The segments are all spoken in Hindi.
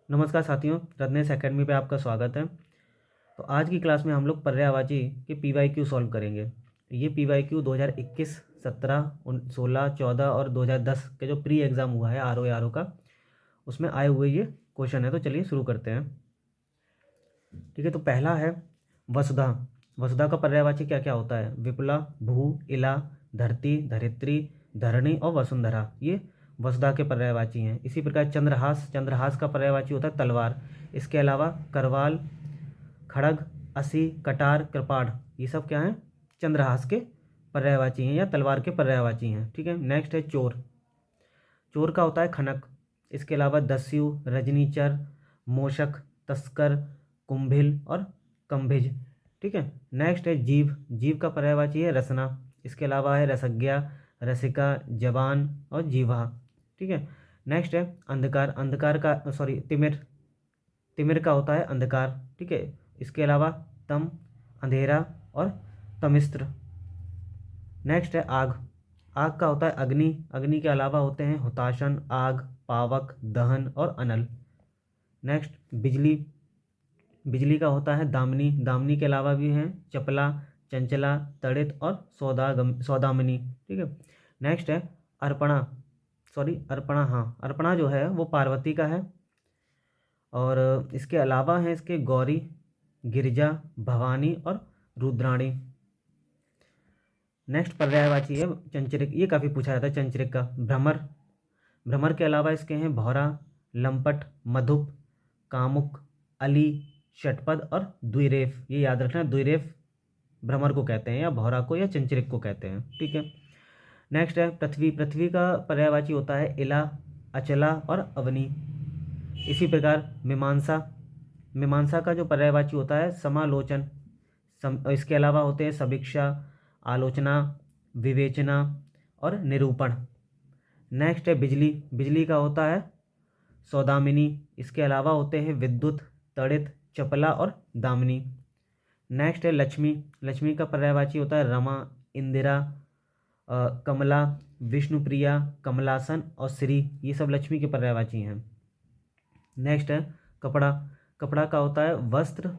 नमस्कार साथियों, रत्नेश एकेडमी पे आपका स्वागत है। तो आज की क्लास में हम लोग पर्यायवाची के पीवाईक्यू सॉल्व करेंगे। ये पीवाईक्यू 2021, 17, 16, 14 और 2010 के जो प्री एग्ज़ाम हुआ है आरओ का, उसमें आए हुए ये क्वेश्चन है। तो चलिए शुरू करते हैं। ठीक है, तो पहला है वसुधा। वसुधा का पर्यायवाची क्या क्या होता है? विपुला, भू, इला, धरती, धरित्री, धरणी और वसुंधरा, ये वसुधा के पर्यायवाची हैं। इसी प्रकार चंद्रहास, चंद्रहास का पर्यायवाची होता है तलवार। इसके अलावा करवाल, खड़ग, असी, कटार, कृपाण, ये सब क्या हैं? चंद्रहास के पर्यायवाची हैं या तलवार के पर्यायवाची हैं। ठीक है, नेक्स्ट है चोर। चोर का होता है खनक। इसके अलावा दस्यु, रजनीचर, मोशक, तस्कर, कुंभिल और कंभिज। ठीक है, नेक्स्ट है जीव। जीव का पर्यायवाची है रसना। इसके अलावा है रसज्ञा, रसिका, जवान और जीवा। ठीक है, नेक्स्ट है अंधकार। अंधकार का तिमिर। तिमिर का होता है अंधकार। ठीक है, इसके अलावा तम, अंधेरा और तमिस्त्र। नेक्स्ट है आग। आग का होता है अग्नि। अग्नि के अलावा होते हैं हुताशन, आग, पावक, दहन और अनल। नेक्स्ट बिजली। बिजली का होता है दामिनी। दामिनी के अलावा भी हैं चपला, चंचला, तड़ित और सौदामिनी। ठीक है, नेक्स्ट है अर्पणा। अर्पणा, हाँ, अर्पणा जो है वो पार्वती का है। और इसके अलावा हैं इसके गौरी, गिरिजा, भवानी और रुद्राणी। नेक्स्ट पर्यायवाची है चंचरिक। ये काफ़ी पूछा जाता है चंचरिक का। भ्रमर। भ्रमर के अलावा इसके हैं भौरा, लंपट, मधुप, कामुक, अली, षटपद और द्विरेफ। ये याद रखना, द्विरेफ भ्रमर को कहते हैं या भौरा को या चंचरिक को कहते हैं। ठीक है, नेक्स्ट है पृथ्वी। पृथ्वी का पर्यायवाची होता है इला, अचला और अवनी। इसी प्रकार मीमांसा। मीमांसा का जो पर्यायवाची होता है समालोचन। इसके अलावा होते हैं समीक्षा, आलोचना, विवेचना और निरूपण। नेक्स्ट है बिजली। बिजली का होता है सौदामिनी। इसके अलावा होते हैं विद्युत, तड़ित, चपला और दामिनी। नेक्स्ट है लक्ष्मी। लक्ष्मी का पर्यायवाची होता है रमा, इंदिरा, कमला, विष्णुप्रिया, कमलासन और श्री। ये सब लक्ष्मी के पर्यायवाची हैं। नेक्स्ट है कपड़ा। कपड़ा का होता है वस्त्र,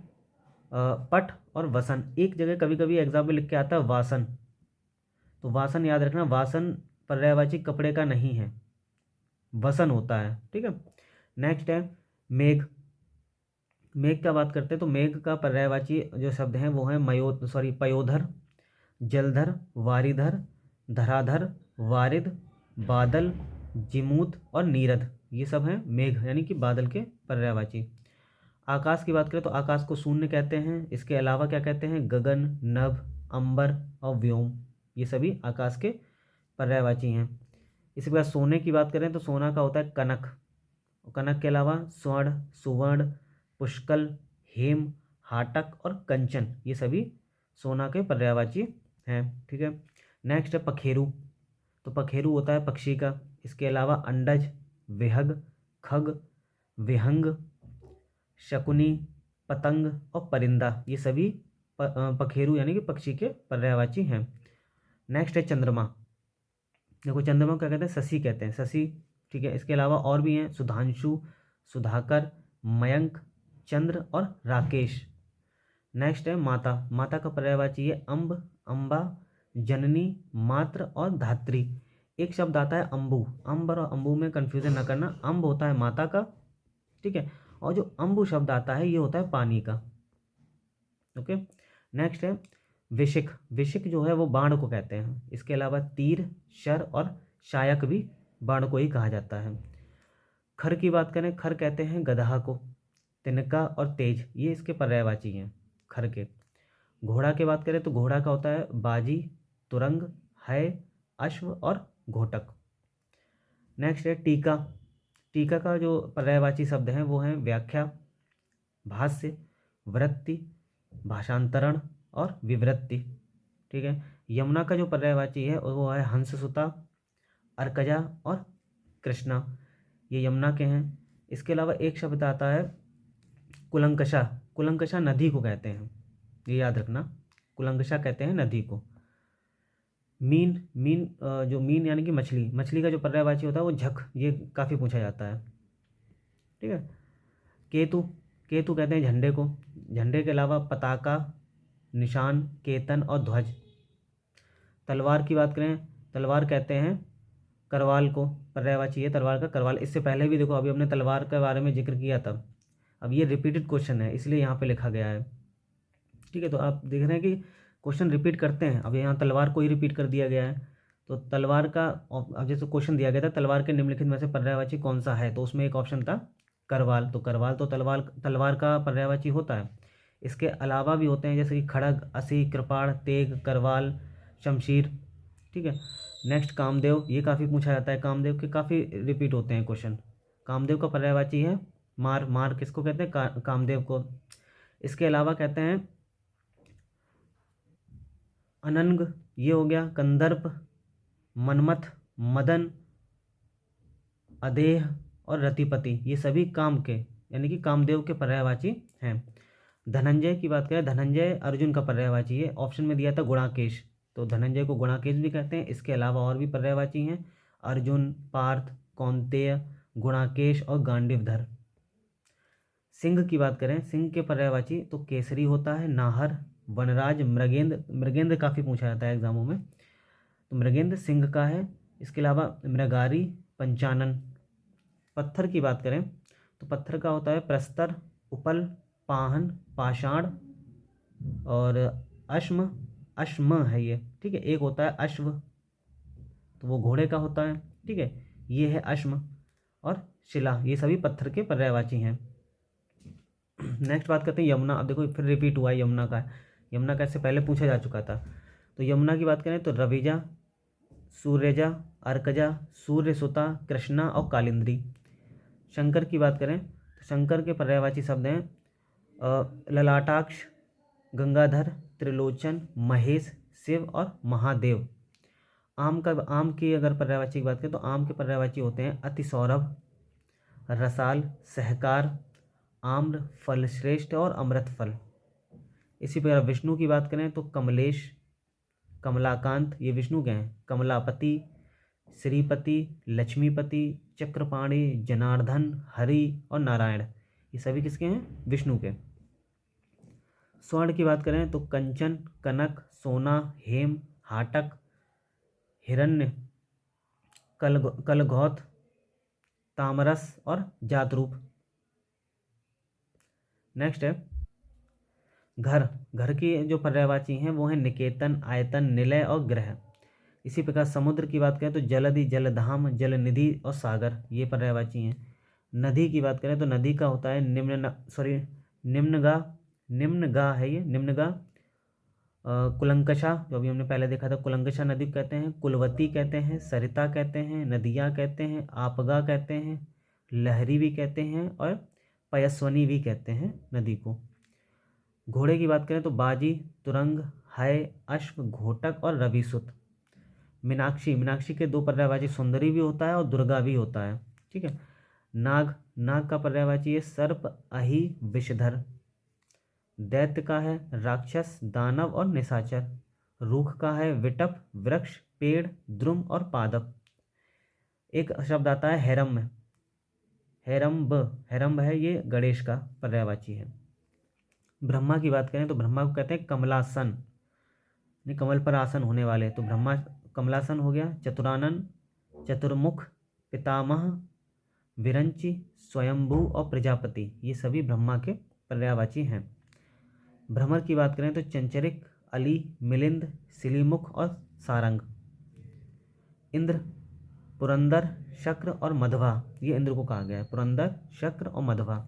पट और वसन। एक जगह कभी कभी एग्जाम में लिख के आता है वासन, तो वासन याद रखना, वासन पर्यायवाची कपड़े का नहीं है, वसन होता है। ठीक है, नेक्स्ट है मेघ। मेघ का बात करते हैं तो मेघ का पर्यायवाची जो शब्द हैं वो हैं पयोधर, जलधर, वारिधर, धराधर, वारिद, बादल, जिमूत और नीरद। ये सब हैं मेघ यानी कि बादल के पर्यायवाची। आकाश की बात करें तो आकाश को शून्य कहते हैं। इसके अलावा क्या कहते हैं? गगन, नभ, अंबर और व्योम। ये सभी आकाश के पर्यायवाची हैं। इसी प्रकार सोने की बात करें तो सोना का होता है कनक। कनक के अलावा स्वर्ण, सुवर्ण, पुष्कल, हेम, हाटक और कंचन, ये सभी सोना के पर्यायवाची हैं। ठीक है, नेक्स्ट है पखेरु। तो पखेरु होता है पक्षी का। इसके अलावा अंडज, विहग, खग, विहंग, शकुनी, पतंग और परिंदा, ये सभी पखेरु यानी कि पक्षी के पर्यायवाची हैं। नेक्स्ट है चंद्रमा। देखो चंद्रमा क्या कहते हैं? शशि कहते हैं, शशि। ठीक है, इसके अलावा और भी हैं सुधांशु, सुधाकर, मयंक, चंद्र और राकेश। नेक्स्ट है माता। माता का पर्यायवाची है अम्ब, अम्बा, जननी, मात्र और धात्री। एक शब्द आता है अम्बु। अम्ब और अम्बु में कंफ्यूजन ना करना, अम्ब होता है माता का। ठीक है, और जो अम्बु शब्द आता है ये होता है पानी का। ओके, नेक्स्ट है विशिख। विशिख जो है वो बाण को कहते हैं। इसके अलावा तीर, शर और शायक भी बाण को ही कहा जाता है। खर की बात करें, खर कहते हैं गदहा को। तिनका और तेज, ये इसके पर्यायवाची हैं खर के। घोड़ा की बात करें तो घोड़ा का होता है बाजी, तुरंग, है, अश्व और घोटक। नेक्स्ट है टीका। टीका का जो पर्यायवाची शब्द हैं वो हैं व्याख्या, भाष्य, वृत्ति, भाषांतरण और विवृत्ति। ठीक है, यमुना का जो पर्यायवाची है वो है हंससुता, अर्कजा और कृष्णा, ये यमुना के हैं। इसके अलावा एक शब्द आता है कुलंकषा। कुलंकषा नदी को कहते हैं, ये याद रखना, कुलंकषा कहते हैं नदी को। मीन। मीन जो मीन यानी कि मछली। मछली का जो पर्यायवाची होता है वो झक, ये काफ़ी पूछा जाता है। ठीक है, केतु, केतु कहते हैं झंडे को। झंडे के अलावा पताका, निशान, केतन और ध्वज। तलवार की बात करें, तलवार कहते हैं करवाल को, पर्यायवाची है तलवार का करवाल। इससे पहले भी देखो, अभी हमने तलवार के बारे में जिक्र किया था। अब ये रिपीटेड क्वेश्चन है, इसलिए यहाँ पे लिखा गया है। ठीक है, तो आप देख रहे हैं कि क्वेश्चन रिपीट करते हैं। अब यहाँ तलवार को ही रिपीट कर दिया गया है। तो तलवार का, अब जैसे क्वेश्चन दिया गया था तलवार के निम्नलिखित में से पर्यायवाची कौन सा है, तो उसमें एक ऑप्शन था करवाल। तो करवाल तो तलवार का पर्यायवाची होता है। इसके अलावा भी होते हैं जैसे कि खड़ग, असी, कृपाण, तेग, करवाल, शमशीर। ठीक है, नेक्स्ट कामदेव, ये काफ़ी पूछा जाता है। कामदेव के काफ़ी रिपीट होते हैं क्वेश्चन। कामदेव का पर्यायवाची है मार। मार किसको कहते हैं? कामदेव को। इसके अलावा कहते हैं अनंग, ये हो गया। कंदर्प, मनमथ, मदन, अदेह और रतिपति, ये सभी काम के यानी कि कामदेव के पर्यायवाची हैं। धनंजय की बात करें, धनंजय अर्जुन का पर्यायवाची है। ऑप्शन में दिया था गुणाकेश, तो धनंजय को गुणाकेश भी कहते हैं। इसके अलावा और भी पर्यायवाची हैं, अर्जुन, पार्थ, कौंतेय, गुणाकेश और गांडीवधर। सिंह की बात करें, सिंह के पर्यायवाची तो केसरी होता है, नाहर, वनराज, मृगेंद्र। मृगेंद्र काफ़ी पूछा जाता है एग्जामों में, तो मृगेंद्र सिंह का है। इसके अलावा मृगारी, पंचानन। पत्थर की बात करें तो पत्थर का होता है प्रस्तर, उपल, पाहन, पाषाण और अश्म। अश्म है ये, ठीक है। एक होता है अश्व, तो वो घोड़े का होता है, ठीक है। ये है अश्म और शिला, ये सभी पत्थर के पर्यायवाची हैं। नेक्स्ट बात करते हैं यमुना। अब देखो फिर रिपीट हुआ है यमुना का। यमुना का इससे पहले पूछा जा चुका था। तो यमुना की बात करें तो रविजा, सूर्यजा, अर्कजा, सूर्यसुता, कृष्णा और कालिंद्री। शंकर की बात करें तो शंकर के पर्यायवाची शब्द हैं ललाटाक्ष, गंगाधर, त्रिलोचन, महेश, शिव और महादेव। आम की अगर पर्यायवाची की बात करें तो आम के पर्यायवाची होते हैं अतिसौरभ, रसाल, सहकार, आम्र, फलश्रेष्ठ और अमृत फल। इसी प्रकार विष्णु की बात करें तो कमलेश, कमलाकांत, ये विष्णु के हैं। कमलापति, श्रीपति, लक्ष्मीपति, चक्रपाणी, जनार्दन, हरि और नारायण, ये सभी किसके हैं? विष्णु के। स्वर्ण की बात करें तो कंचन, कनक, सोना, हेम, हाटक, हिरण्य, कलघौत, तामरस और जातरूप। नेक्स्ट है घर। घर की जो पर्यायवाची हैं वो हैं निकेतन, आयतन, निलय और ग्रह। इसी प्रकार समुद्र की बात करें तो जलधि, जलधाम, जलनिधि और सागर, ये पर्यायवाची हैं। नदी की बात करें तो नदी का होता है निम्नगा है ये, निम्नगा, कुलंकषा, जो अभी हमने पहले देखा था, कुलंकषा नदी कहते हैं। कुलवती कहते हैं, सरिता कहते हैं, नदिया कहते हैं, आपगा कहते हैं, लहरी भी कहते हैं और पयस्वनी भी कहते हैं नदी को। घोड़े की बात करें तो बाजी, तुरंग, हय, अश्व, घोटक और रविसुत। मीनाक्षी, मीनाक्षी के दो पर्यायवाची सुंदरी भी होता है और दुर्गा भी होता है, ठीक है। नाग, नाग का पर्यायवाची है सर्प, अहि, विषधर। दैत्य का है राक्षस, दानव और निशाचर। रूख का है विटप, वृक्ष, पेड़, द्रुम और पादप। एक शब्द आता है हैरम्ब, हैरम्ब, हैरम्ब है ये गणेश का पर्यायवाची है। ब्रह्मा की बात करें तो ब्रह्मा को कहते हैं कमलासन, नहीं कमल पर आसन होने वाले, तो ब्रह्मा कमलासन हो गया। चतुरानन, चतुर्मुख, पितामह, विरंची, स्वयंभू और प्रजापति, ये सभी ब्रह्मा के पर्यायवाची हैं। भ्रमर की बात करें तो चंचरिक, अली, मिलिंद, सिलीमुख और सारंग। इंद्र, पुरंदर, शक्र और मधवा, ये इंद्र को कहा गया है, पुरंदर, शक्र और मधवा।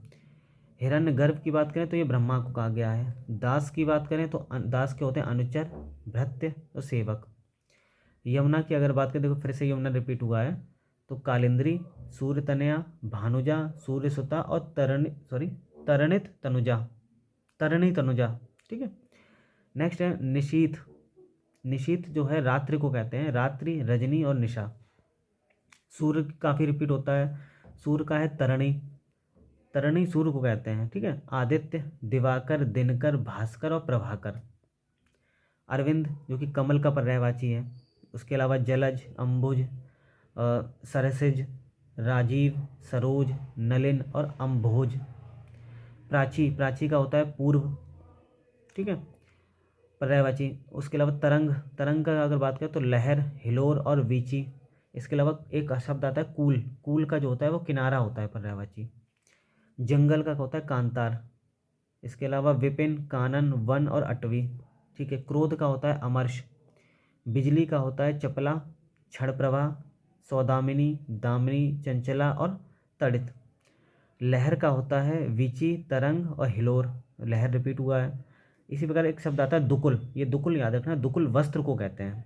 हिरण्यगर्भ की बात करें तो ये ब्रह्मा को कहा गया है। दास की बात करें तो दास के होते हैं अनुचर, भृत्य और सेवक। यमुना की अगर बात करें, देखो फिर से यमुना रिपीट हुआ है, तो कालिंद्री, सूर्यतनया, भानुजा, सूर्यसुता और तरणित तनुजा, तरणी तनुजा, ठीक है। नेक्स्ट है निशीथ। निशीथ जो है रात्रि को कहते हैं, रात्रि, रजनी और निशा। सूर्य काफ़ी रिपीट होता है, सूर्य का है तरणी, तरणी सूर्य को कहते हैं, ठीक है। आदित्य, दिवाकर, दिनकर, भास्कर और प्रभाकर। अरविंद जो कि कमल का पर्यायवाची है। उसके अलावा जलज, अंबुज, सरसिज, राजीव, सरोज, नलिन और अम्भोज। प्राची, प्राची का होता है पूर्व, ठीक है, पर्यायवाची। उसके अलावा तरंग, तरंग का अगर बात करें तो लहर, हिलोर और वीची। इसके अलावा एक शब्द आता है कूल, कूल का जो होता है वो किनारा होता है, पर्यायवाची। जंगल का होता है कांतार। इसके अलावा विपिन, कानन, वन और अटवी, ठीक है। क्रोध का होता है अमर्ष। बिजली का होता है चपला, क्षण प्रभा, सौदामिनी, दामिनी, चंचला और तड़ित। लहर का होता है वीची, तरंग और हिलोर, लहर रिपीट हुआ है। इसी प्रकार एक शब्द आता है दुकुल, ये दुकुल याद रखना, दुकुल वस्त्र को कहते हैं।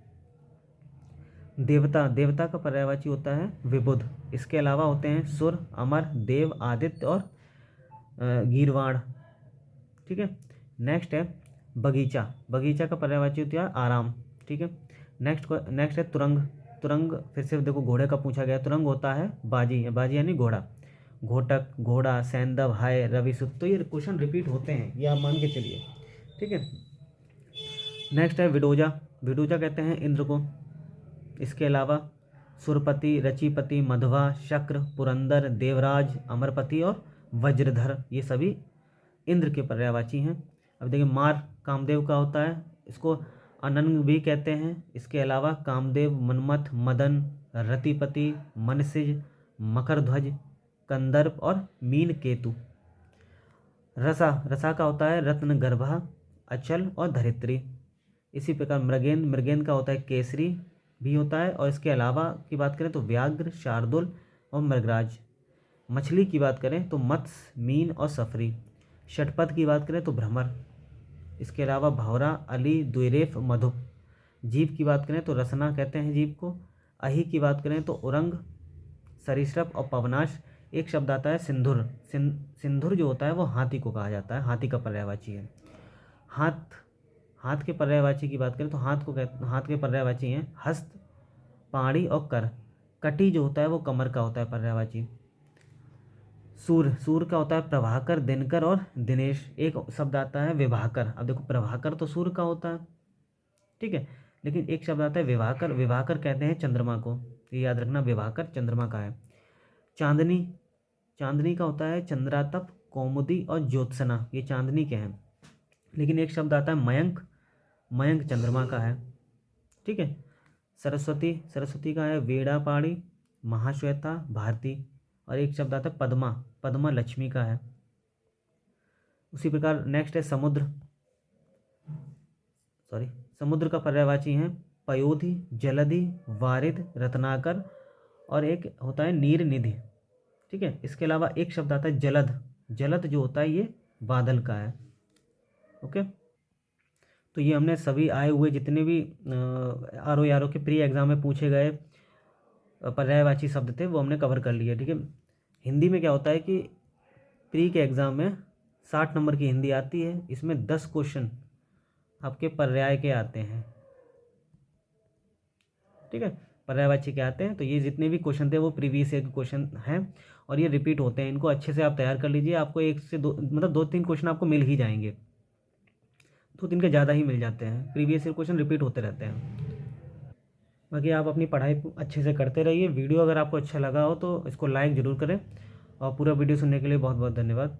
देवता, देवता का पर्यायवाची होता है विबुध। इसके अलावा होते हैं सुर, अमर, देव, आदित्य और गीरवाण, ठीक है। नेक्स्ट है बगीचा, बगीचा का पर्यायवाची होता है आराम, ठीक है। नेक्स्ट है तुरंग, तुरंग फिर से देखो घोड़े का पूछा गया, तुरंग होता है बाजी, बाजी यानी घोड़ा। घोटक, घोड़ा, सैंदव, हाय, रविसुत, तो ये क्वेश्चन रिपीट होते हैं, ये आप मान के चलिए, ठीक है। नेक्स्ट है विडोजा, विडोजा कहते हैं इंद्र को। इसके अलावा सुरपति, रचिपति, मधवा, शक्र, पुरंदर, देवराज, अमरपति और वज्रधर, ये सभी इंद्र के पर्यायवाची हैं। अब देखिए मार कामदेव का होता है, इसको अनंग भी कहते हैं। इसके अलावा कामदेव, मनमथ, मदन, रतिपति, मनसिज, मकरध्वज, कंदर्प और मीन केतु। रसा, रसा का होता है रत्न गर्भा, अचल और धरित्री। इसी प्रकार मृगेंद्र, मृगेंद्र का होता है केसरी भी होता है। और इसके अलावा की बात करें तो व्याघ्र, शार्दुल और मृगराज। मछली की बात करें तो मत्स्य, मीन और सफरी। षटपद की बात करें तो भ्रमर। इसके अलावा भौरा, अली, द्विरेफ, मधुप। जीव की बात करें तो रसना कहते हैं जीव को। अहि की बात करें तो उरंग, सरीसृप और पवनाश। एक शब्द आता है सिंधुर, सिंधुर जो होता है वो हाथी को कहा जाता है, हाथी का पर्यायवाची है। हाथ, हाथ के पर्यायवाची की बात करें तो हाथ के पर्यायवाची हैं हस्त, पाड़ी और कर। कटी जो होता है वो कमर का होता है पर्यायवाची। सूर, सूर का होता है प्रभाकर, दिनकर और दिनेश। एक शब्द आता है विभाकर, अब देखो प्रभाकर तो सूर्य का होता है, ठीक है, लेकिन एक शब्द आता है विभाकर, विभाकर कहते हैं चंद्रमा को, ये याद रखना, विभाकर चंद्रमा का है। चांदनी, चांदनी का होता है चंद्रातप, कौमुदी और ज्योत्सना, ये चांदनी के हैं। लेकिन एक शब्द आता है मयंक, मयंक चंद्रमा का है, ठीक है। सरस्वती, सरस्वती का है वेड़ा पाड़ी, महाश्वेता, भारती। और एक शब्द आता है पद्मा, पद्मा लक्ष्मी का है। उसी प्रकार नेक्स्ट है समुद्र, समुद्र का पर्यायवाची है पयोधि, जलधि, वारिध, रत्नाकर और एक होता है नीर निधि, ठीक है। इसके अलावा एक शब्द आता है जलद, जलद जो होता है ये बादल का है, ओके। तो ये हमने सभी आए हुए जितने भी RO के प्री एग्जाम में पूछे गए पर्यायवाची शब्द थे वो हमने कवर कर लिए, ठीक है। हिंदी में क्या होता है कि प्री के एग्ज़ाम में 60 नंबर की हिंदी आती है, इसमें 10 क्वेश्चन आपके पर्याय के आते हैं, ठीक है, पर्यायवाची के आते हैं। तो ये जितने भी क्वेश्चन थे वो प्रीवियस ईयर के क्वेश्चन हैं और ये रिपीट होते हैं, इनको अच्छे से आप तैयार कर लीजिए। आपको 1 से 2 मतलब 2-3 क्वेश्चन आपको मिल ही जाएंगे, 2-3 के ज़्यादा ही मिल जाते हैं, प्रीवियस ईयर क्वेश्चन रिपीट होते रहते हैं। बाकी आप अपनी पढ़ाई अच्छे से करते रहिए। वीडियो अगर आपको अच्छा लगा हो तो इसको लाइक ज़रूर करें और पूरा वीडियो सुनने के लिए बहुत बहुत धन्यवाद।